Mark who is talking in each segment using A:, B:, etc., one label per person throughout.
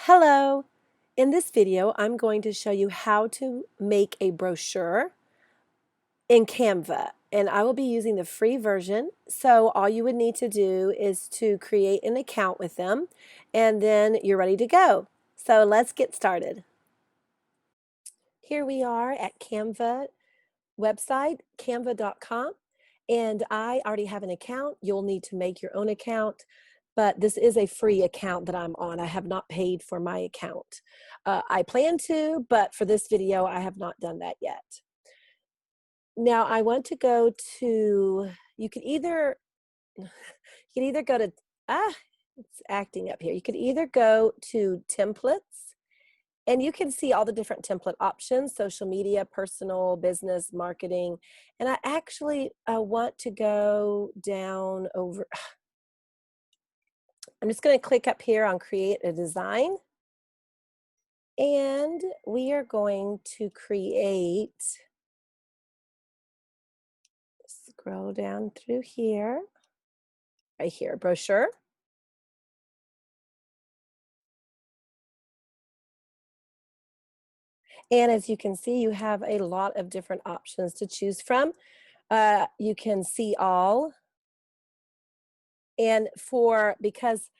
A: Hello! In this video, I'm going to show you how to make a brochure in Canva, and I will be using the free version. So all you would need to do is to create an account with them, and then you're ready to go. So let's get started. Here we are at Canva website, canva.com, and I already have an account. You'll need to make your own account, but this is a free account that I'm on. I have not paid for my account. I plan to, but for this video, I have not done that yet. Now I want to go to, you could either go to, it's acting up here. You could either go to templates, and you can see all the different template options: social media, personal, business, marketing. And I actually want to go down over, I'm just going to click up here on create a design. And we are going to create, scroll down through here, right here, brochure. And as you can see, you have a lot of different options to choose from. You can see all. And because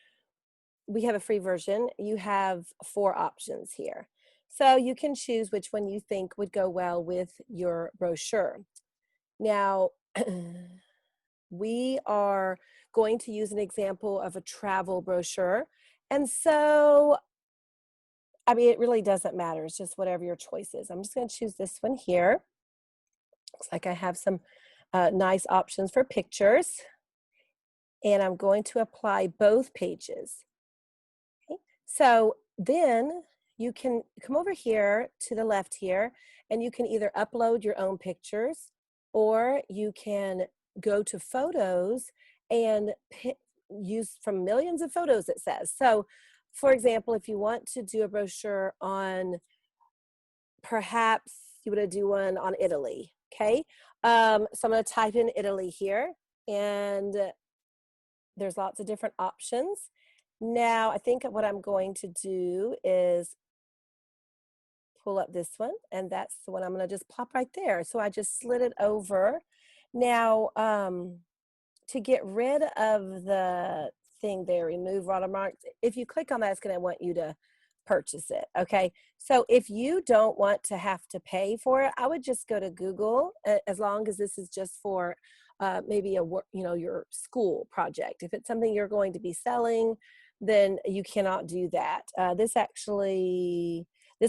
A: we have a free version, you have 4 options here. So you can choose which one you think would go well with your brochure. Now, we are going to use an example of a travel brochure. And so, I mean, it really doesn't matter. It's just whatever your choice is. I'm just going to choose this one here. Looks like I have some nice options for pictures. And I'm going to apply both pages. Okay. So then you can come over here to the left here, and you can either upload your own pictures, or you can go to photos and use from millions of photos, it says. So for example, if you want to do a brochure on, perhaps you want to do one on Italy, okay? So I'm going to type in Italy here, and there's lots of different options. Now, I think what I'm going to do is pull up this one, and that's the one I'm going to just pop right there. So I just slid it over. Now, to get rid of the thing there, remove watermarks, if you click on that, it's going to want you to purchase it. Okay. So if you don't want to have to pay for it, I would just go to Google, as long as this is just for maybe your school project. If it's something you're going to be selling, then you cannot do that. This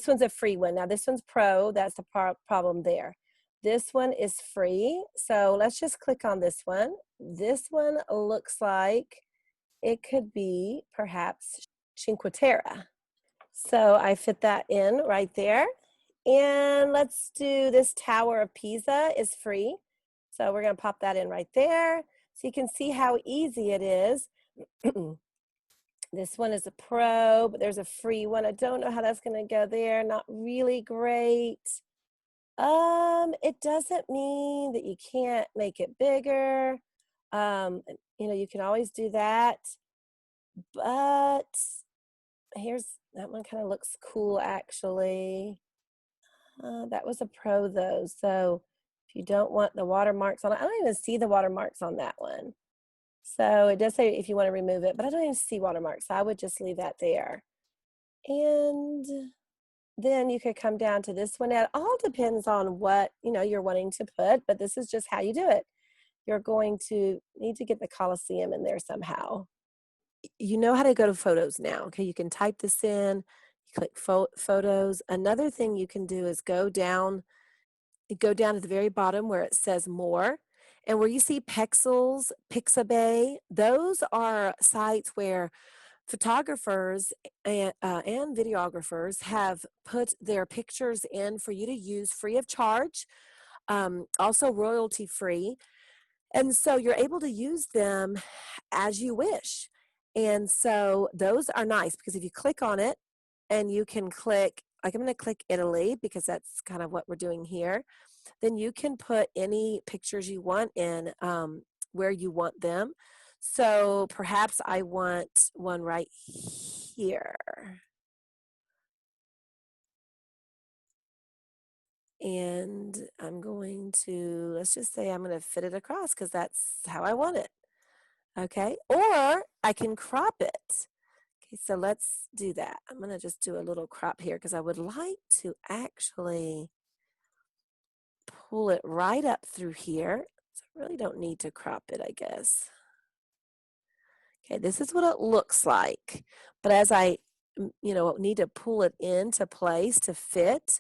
A: one's a free one. Now this one's pro. That's the problem there. This one is free. So let's just click on this one. This one looks like it could be perhaps Cinque Terre. So I fit that in right there. And let's do this Tower of Pisa is free. So we're going to pop that in right there. So you can see how easy it is. This one is a pro, but there's a free one. I don't know how that's going to go there. Not really great. It doesn't mean that you can't make it bigger. You can always do that. But that one kind of looks cool, actually. That was a pro, though. So if you don't want the watermarks on it, I don't even see the watermarks on that one. So it does say if you want to remove it, but I don't even see watermarks. So I would just leave that there. And then you could come down to this one. Now, it all depends on what you're wanting to put, but this is just how you do it. You're going to need to get the Colosseum in there somehow. You know how to go to photos now. Okay, you can type this in, you click photos. Another thing you can do is go down to the very bottom where it says more, and where you see Pexels, Pixabay, those are sites where photographers and videographers have put their pictures in for you to use free of charge, also royalty free. And so you're able to use them as you wish. And so those are nice, because if you click on it, and you can click, like I'm going to click Italy because that's kind of what we're doing here, then you can put any pictures you want in where you want them. So perhaps I want one right here. And I'm going to, let's just say I'm going to fit it across because that's how I want it. Okay, or I can crop it. Okay, so let's do that. I'm going to just do a little crop here because I would like to actually pull it right up through here. So I really don't need to crop it, I guess. Okay, this is what it looks like. But as I, need to pull it into place to fit,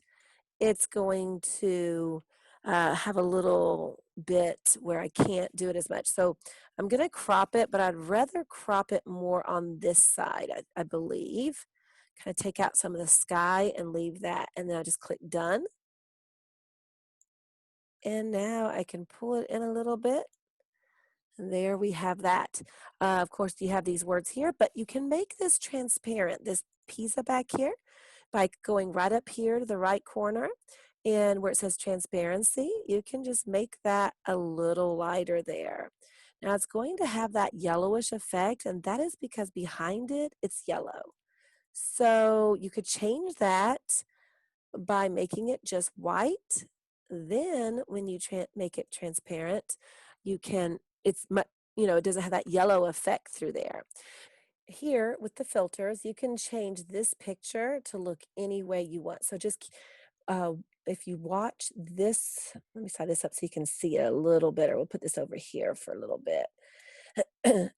A: it's going to have a little bit where I can't do it as much. So I'm going to crop it, but I'd rather crop it more on this side, I believe. Kind of take out some of the sky and leave that, and then I just click done. And now I can pull it in a little bit. And there we have that. Of course, you have these words here, but you can make this transparent, this pizza back here, by going right up here to the right corner. And where it says transparency, you can just make that a little lighter there. Now it's going to have that yellowish effect, and that is because behind it, it's yellow. So you could change that by making it just white. Then when you make it transparent, you can, it doesn't have that yellow effect through there. Here with the filters, you can change this picture to look any way you want. So just uh, if you watch this, let me side this up so you can see it a little better. We'll put this over here for a little bit.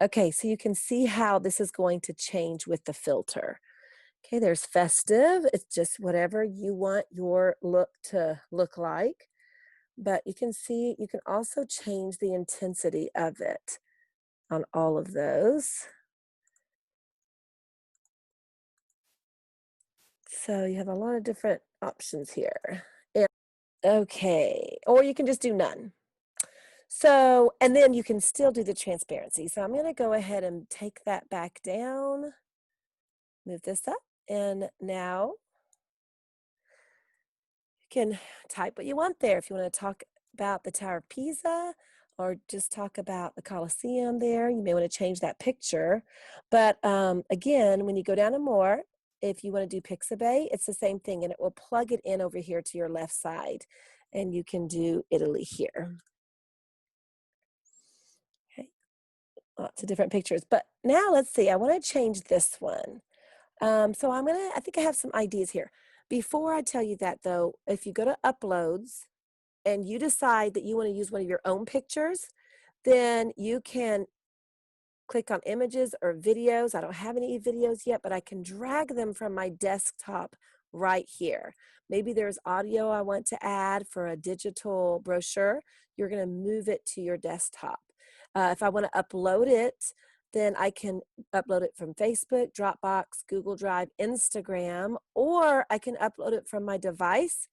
A: Okay, so you can see how this is going to change with the filter. Okay, there's festive. It's just whatever you want your look to look like. But you can see, you can also change the intensity of it on all of those. So you have a lot of different options here. Okay, or you can just do none. So, and then you can still do the transparency. So I'm going to go ahead and take that back down, move this up, and now you can type what you want there. If you want to talk about the Tower of Pisa or just talk about the Colosseum there, you may want to change that picture. But again, when you go down to more, if you want to do Pixabay, it's the same thing, and it will plug it in over here to your left side, and you can do Italy here. Okay, lots of different pictures. But now let's see, I want to change this one. So I think I have some ideas here. Before I tell you that though, if you go to uploads and you decide that you want to use one of your own pictures, then you can click on images or videos. I don't have any videos yet, but I can drag them from my desktop right here. Maybe there's audio I want to add for a digital brochure. You're going to move it to your desktop. If I want to upload it, then I can upload it from Facebook, Dropbox, Google Drive, Instagram, or I can upload it from my device.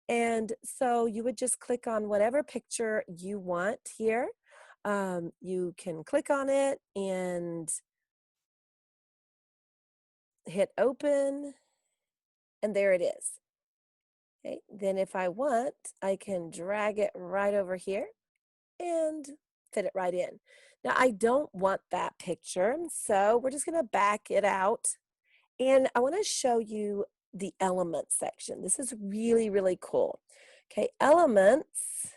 A: And so you would just click on whatever picture you want here. You can click on it and hit open, and there it is. Okay. Then if I want, I can drag it right over here and fit it right in. Now I don't want that picture, so we're just gonna back it out. And I wanna show you the elements section. This is really, really cool. Okay, elements,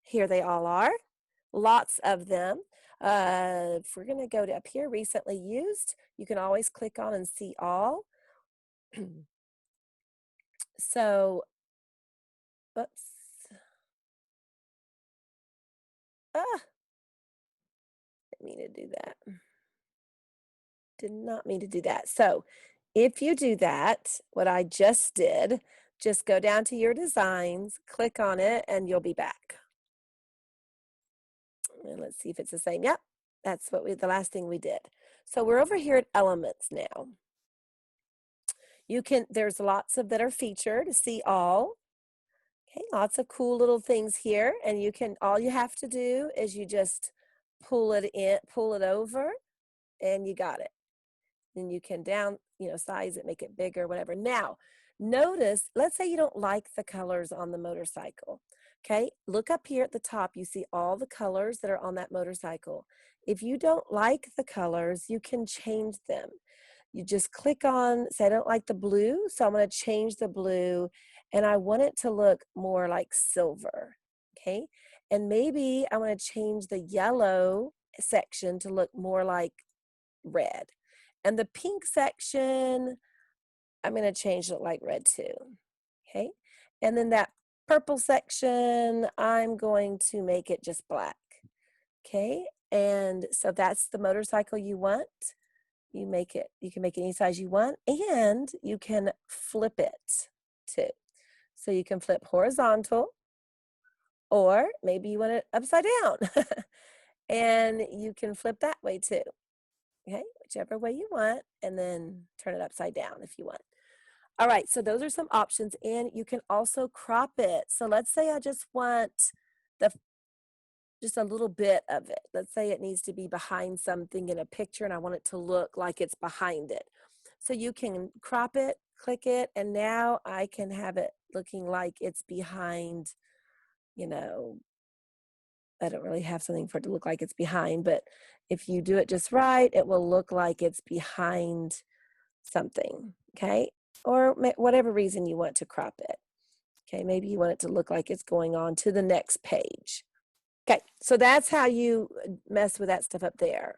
A: here they all are, lots of them. If we're gonna go to up here, recently used, you can always click on and see all. So, oops, ah, didn't mean to do that. Did not mean to do that. So if you do that, what I just did, just go down to your designs, click on it, and you'll be back. And let's see if it's the same. Yep, that's the last thing we did. So we're over here at elements now. There's lots of that are featured, see all. Okay, lots of cool little things here. And all you have to do is you just pull it over, and you got it. Then you can size it, make it bigger, whatever. Now, notice, let's say you don't like the colors on the motorcycle. Okay, look up here at the top. You see all the colors that are on that motorcycle. If you don't like the colors, you can change them. You just click on, say I don't like the blue, so I'm going to change the blue, and I want it to look more like silver, okay? And maybe I want to change the yellow section to look more like red. And the pink section, I'm going to change it like red too, okay? And then that purple section, I'm going to make it just black, okay? And so that's the motorcycle you want. You can make it any size you want, and you can flip it too. So you can flip horizontal, or maybe you want it upside down. And you can flip that way too. Okay, whichever way you want, and then turn it upside down if you want. All right, so those are some options, and you can also crop it. So let's say I just want the just a little bit of it. Let's say it needs to be behind something in a picture and I want it to look like it's behind it. So you can crop it, click it, and now I can have it looking like it's behind, you know, I don't really have something for it to look like it's behind, but if you do it just right, it will look like it's behind something, okay? Or whatever reason you want to crop it. Okay, maybe you want it to look like it's going on to the next page. Okay, so that's how you mess with that stuff up there.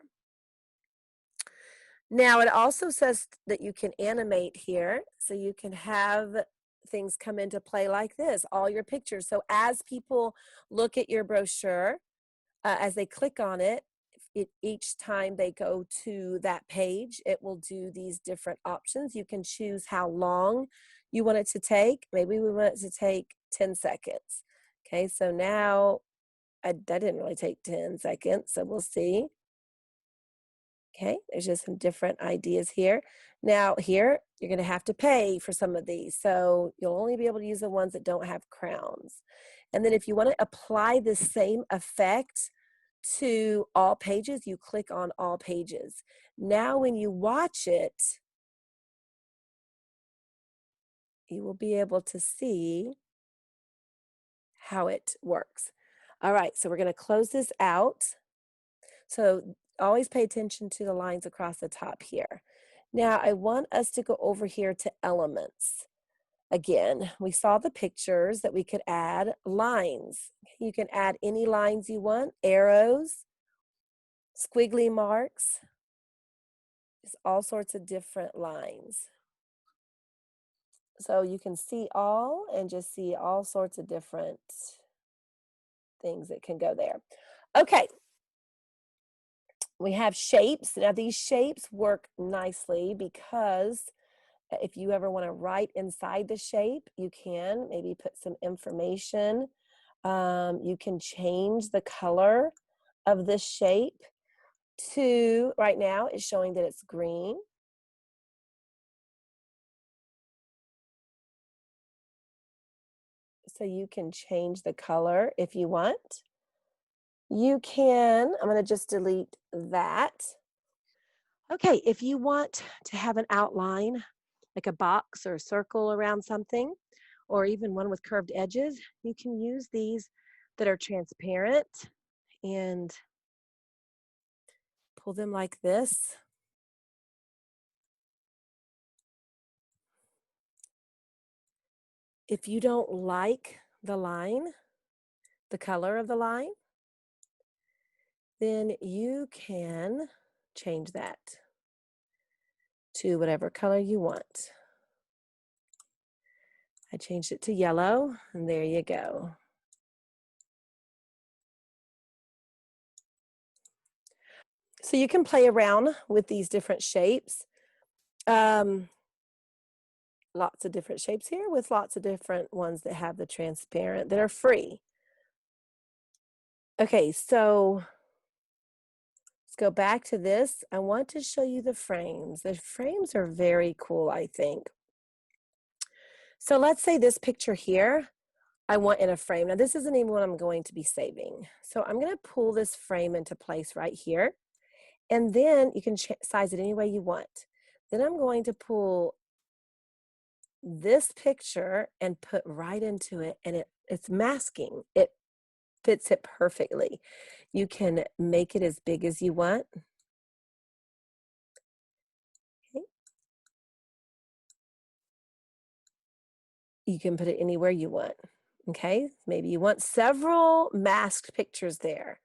A: Now it also says that you can animate here, so you can have things come into play like this, all your pictures. So as people look at your brochure, as they click on it, each time they go to that page, it will do these different options. You can choose how long you want it to take. Maybe we want it to take 10 seconds. Okay, so now that didn't really take 10 seconds, so we'll see. Okay, there's just some different ideas here. Now here, you're gonna have to pay for some of these, so you'll only be able to use the ones that don't have crowns. And then if you wanna apply the same effect to all pages, you click on all pages. Now when you watch it, you will be able to see how it works. All right, so we're gonna close this out. So always pay attention to the lines across the top here. Now I want us to go over here to elements. Again, we saw the pictures that we could add lines. You can add any lines you want, arrows, squiggly marks, just all sorts of different lines. So you can see all and just see all sorts of different things that can go there. Okay, we have shapes. Now these shapes work nicely because if you ever want to write inside the shape, you can maybe put some information. You can change the color of this shape to, right now it's showing that it's green. So you can change the color if you want. You can, I'm going to just delete that. Okay, if you want to have an outline, like a box or a circle around something, or even one with curved edges, you can use these that are transparent and pull them like this. If you don't like the line, the color of the line, then you can change that to whatever color you want. I changed it to yellow, and there you go. So you can play around with these different shapes. Lots of different shapes here with lots of different ones that have the transparent that are free. Okay, so let's go back to this. I want to show you the frames. The frames are very cool, I think. So let's say this picture here, I want in a frame. Now this isn't even what I'm going to be saving. So I'm going to pull this frame into place right here. And then you can size it any way you want. Then I'm going to pull this picture and put right into it, and it's masking. It fits it perfectly. You can make it as big as you want. Okay. You can put it anywhere you want. Okay, maybe you want several masked pictures there.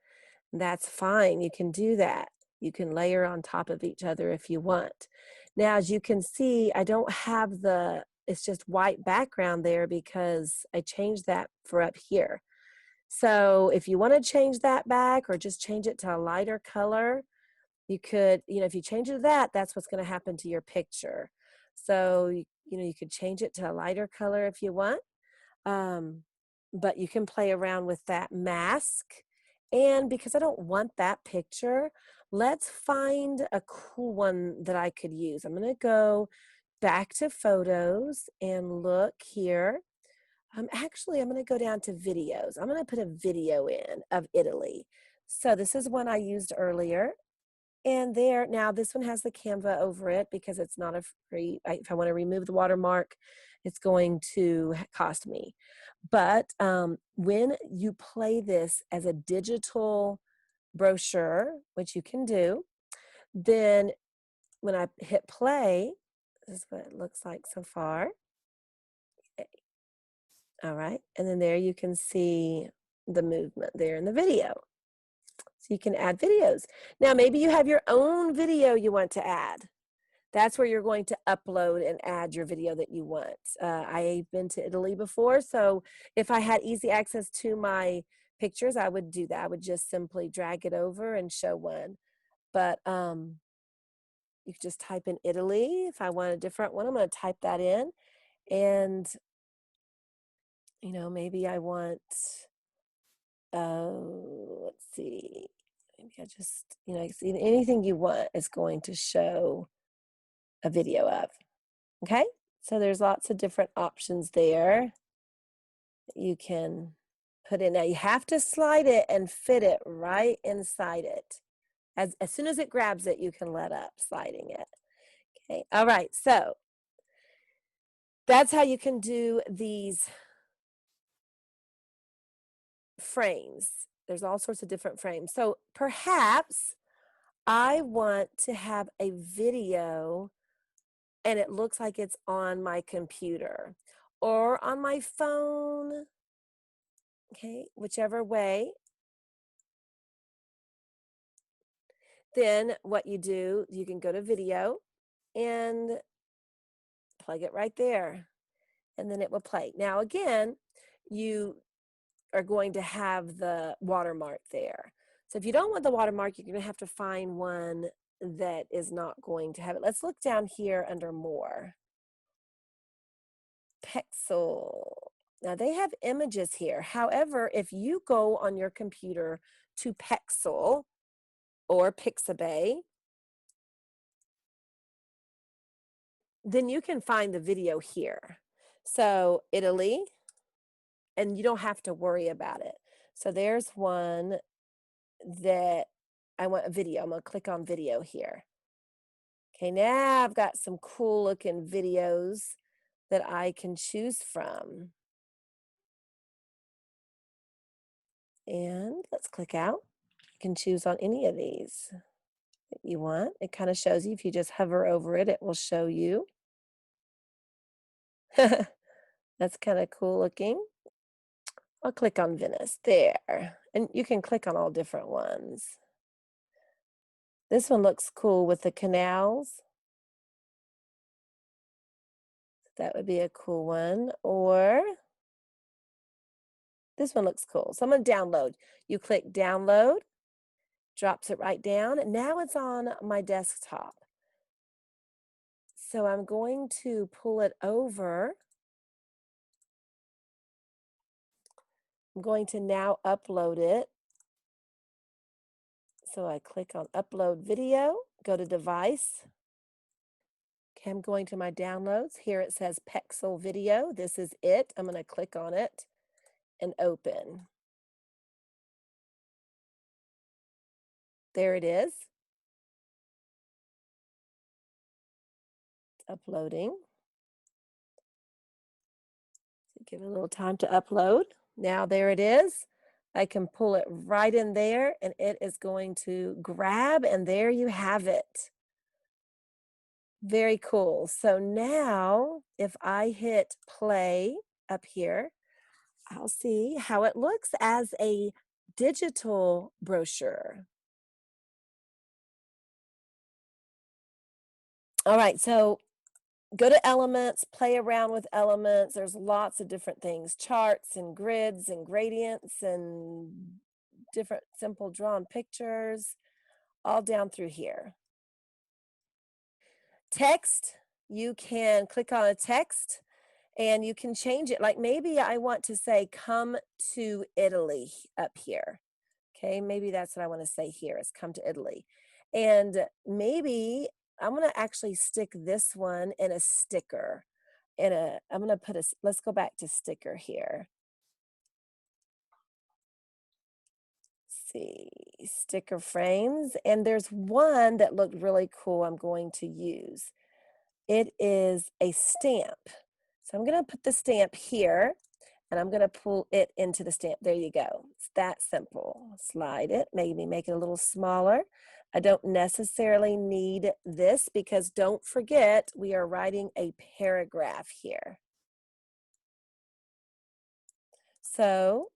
A: That's fine. You can do that. You can layer on top of each other if you want. Now, as you can see, I don't have it's just white background there because I changed that for up here. So if you want to change that back or just change it to a lighter color, you could, if you change it to that, that's what's going to happen to your picture. So, you could change it to a lighter color if you want. Um, but you can play around with that mask. And because I don't want that picture, let's find a cool one that I could use. I'm going to go back to photos and look here. Actually, I'm going to go down to videos. I'm going to put a video in of Italy. So this is one I used earlier. And there, now this one has the Canva over it because it's not a free, if I want to remove the watermark, it's going to cost me. But when you play this as a digital brochure, which you can do, then when I hit play, this is what it looks like so far. All right, and then there you can see the movement there in the video. So you can add videos. Now maybe you have your own video you want to add. That's where you're going to upload and add your video that you want. I've been to Italy before, so if I had easy access to my pictures, I would do that. I would just simply drag it over and show one. But you could just type in Italy. If I want a different one, I'm going to type that in. And, maybe I want, let's see, maybe I just, anything you want is going to show a video of. Okay, so there's lots of different options there that you can put in. Now you have to slide it and fit it right inside it. As soon as it grabs it, you can let up sliding it. Okay, all right, so that's how you can do these frames. There's all sorts of different frames. So perhaps I want to have a video and it looks like it's on my computer or on my phone, okay, whichever way. Then what you do, you can go to video and plug it right there, and then it will play. Now again, you are going to have the watermark there. So if you don't want the watermark, you're going to have to find one that is not going to have it. Let's look down here under more. Pexel. Now they have images here. However, if you go on your computer to Pexel or Pixabay, then you can find the video here. So Italy, and you don't have to worry about it. So there's one that I want a video. I'm going to click on video here. Okay, now I've got some cool looking videos that I can choose from. And let's click out. You can choose on any of these that you want. It kind of shows you, if you just hover over it, it will show you. That's kind of cool looking. I'll click on Venice there. And you can click on all different ones. This one looks cool with the canals. That would be a cool one. Or this one looks cool. So I'm going to download. You click download, drops it right down. And now it's on my desktop. So I'm going to pull it over. I'm going to now upload it. So I click on upload video, go to device. Okay, I'm going to my downloads. Here it says Pexel video. This is it. I'm going to click on it and open. There it is. It's uploading. So give it a little time to upload. Now there it is. I can pull it right in there and it is going to grab, and there you have it. Very cool. So now if I hit play, up here, I'll see how it looks as a digital brochure. All right, so go to elements, play around with elements. There's lots of different things, charts and grids and gradients and different simple drawn pictures, all down through here. Text, you can click on a text and you can change it. Like maybe I want to say, come to Italy up here. Okay, maybe that's what I want to say here is come to Italy. And maybe I'm going to actually stick this one in a sticker. I'm going to put a, let's go back to sticker here. See, sticker frames. And there's one that looked really cool I'm going to use. It is a stamp. So I'm going to put the stamp here and I'm going to pull it into the stamp. There you go. It's that simple. Slide it, maybe make it a little smaller. I don't necessarily need this because don't forget we are writing a paragraph here. So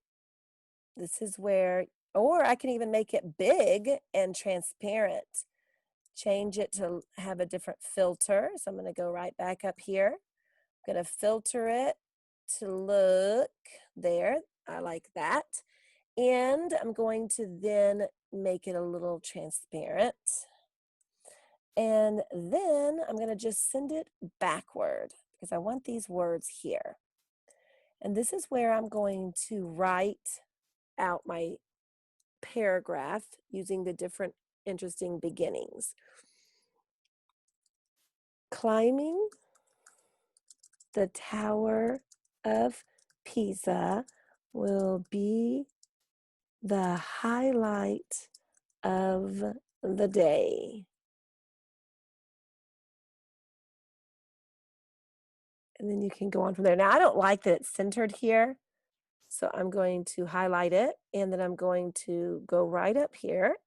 A: this is where, or I can even make it big and transparent. Change it to have a different filter. So I'm going to go right back up here. I'm going to filter it to look there. I like that. And I'm going to then make it a little transparent. And then I'm going to just send it backward because I want these words here. And this is where I'm going to write out my paragraph using the different interesting beginnings. Climbing the Tower of Pisa will be the highlight of the day. And then you can go on from there. Now, I don't like that it's centered here, so I'm going to highlight it, and then I'm going to go right up here.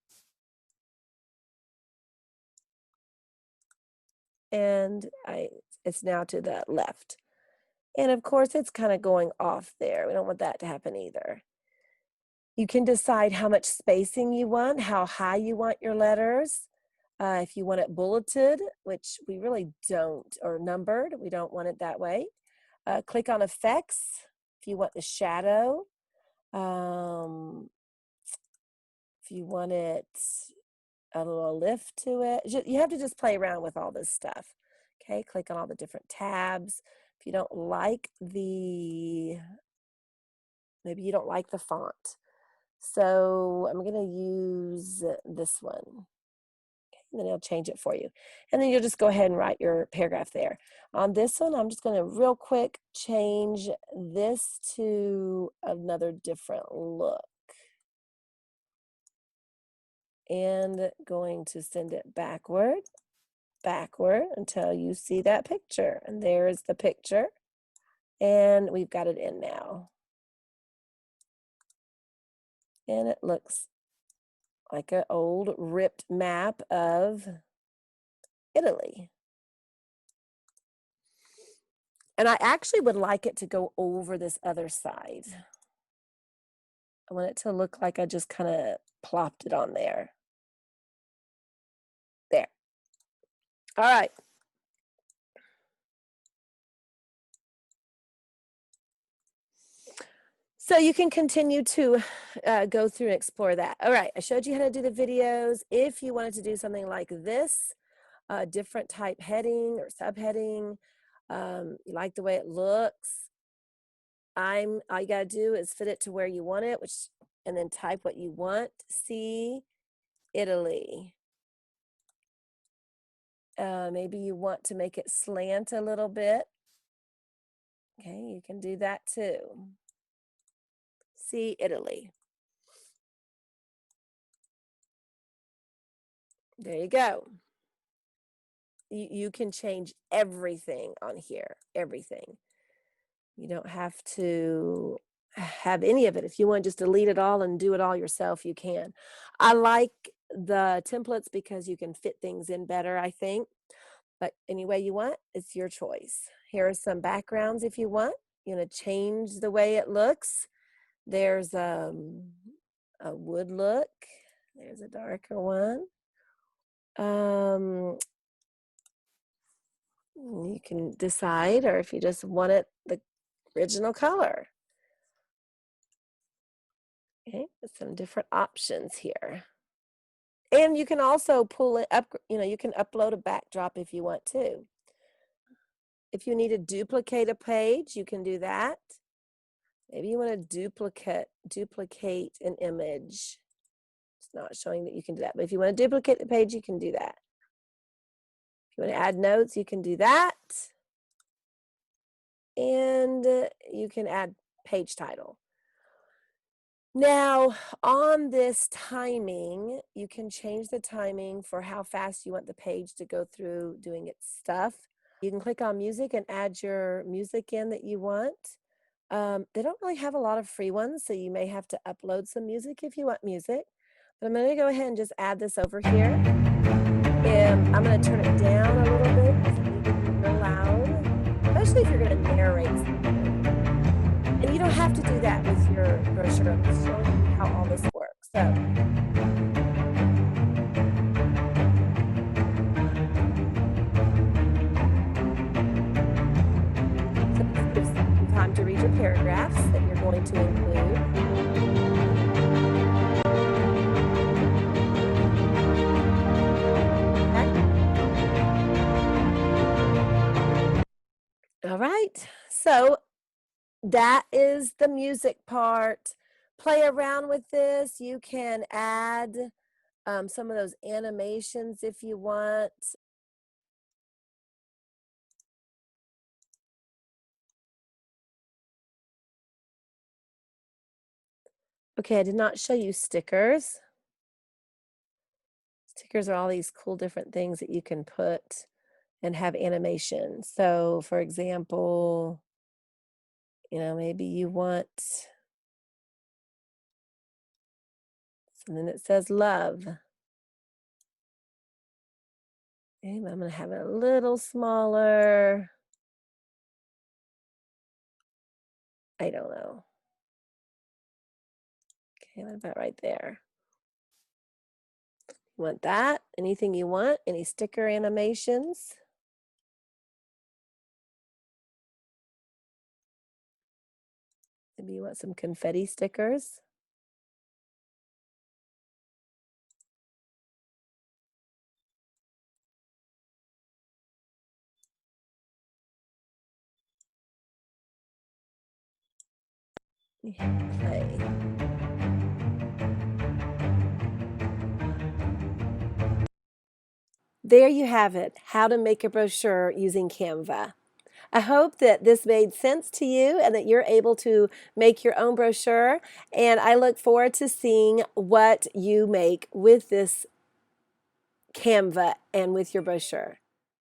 A: And it's now to the left. And of course, it's kind of going off there. We don't want that to happen either. You can decide how much spacing you want, how high you want your letters. If you want it bulleted, which we really don't, or numbered, we don't want it that way. Click on effects if you want the shadow. If you want it a little lift to it. You have to just play around with all this stuff. Okay, click on all the different tabs. If you don't like maybe you don't like the font. So I'm going to use this one. And then it'll change it for you. And then you'll just go ahead and write your paragraph there. On this one, I'm just going to real quick change this to another different look. And going to send it backward until you see that picture. And there's the picture. And we've got it in now. And it looks like an old ripped map of Italy. And I actually would like it to go over this other side. I want it to look like I just kind of plopped it on there. There. All right. So you can continue to go through and explore that. All right, I showed you how to do the videos. If you wanted to do something like this, different type heading or subheading, you like the way it looks, all you gotta do is fit it to where you want it, and then type what you want. See, Italy. Maybe you want to make it slant a little bit. Okay, you can do that too. See, Italy. There you go. You can change everything on here, everything. You don't have to have any of it. If you want to just delete it all and do it all yourself, you can. I like the templates because you can fit things in better, I think. But any way you want, it's your choice. Here are some backgrounds if you want. you know, change the way it looks. There's a wood look. There's a darker one. You can decide, or if you just want it the original color. Okay, some different options here. And you can also pull it up, you know, you can upload a backdrop if you want to. If you need to duplicate a page, you can do that. Maybe you want to duplicate an image. It's not showing that you can do that, but if you want to duplicate the page, you can do that. If you want to add notes, you can do that. And you can add page title. Now, on this timing, you can change the timing for how fast you want the page to go through doing its stuff. You can click on music and add your music in that you want. They don't really have a lot of free ones, so you may have to upload some music if you want music. But I'm going to go ahead and just add this over here. And I'm going to turn it down a little bit because it needs to be real loud, especially if you're going to narrate something. And you don't have to do that with your brochure. I'm just showing you how all this works. So this gives you time to read your paragraphs that you're going to include. All right, so that is the music part. Play around with this. You can add some of those animations if you want. Okay, I did not show you stickers. Stickers are all these cool different things that you can put and have animation. So, for example, you know, maybe you want something that says love. Okay, I'm going to have it a little smaller. I don't know. Okay, what about right there? You want that? Anything you want? Any sticker animations? Maybe you want some confetti stickers. Play. There you have it, how to make a brochure using Canva. I hope that this made sense to you and that you're able to make your own brochure. And I look forward to seeing what you make with this Canva and with your brochure.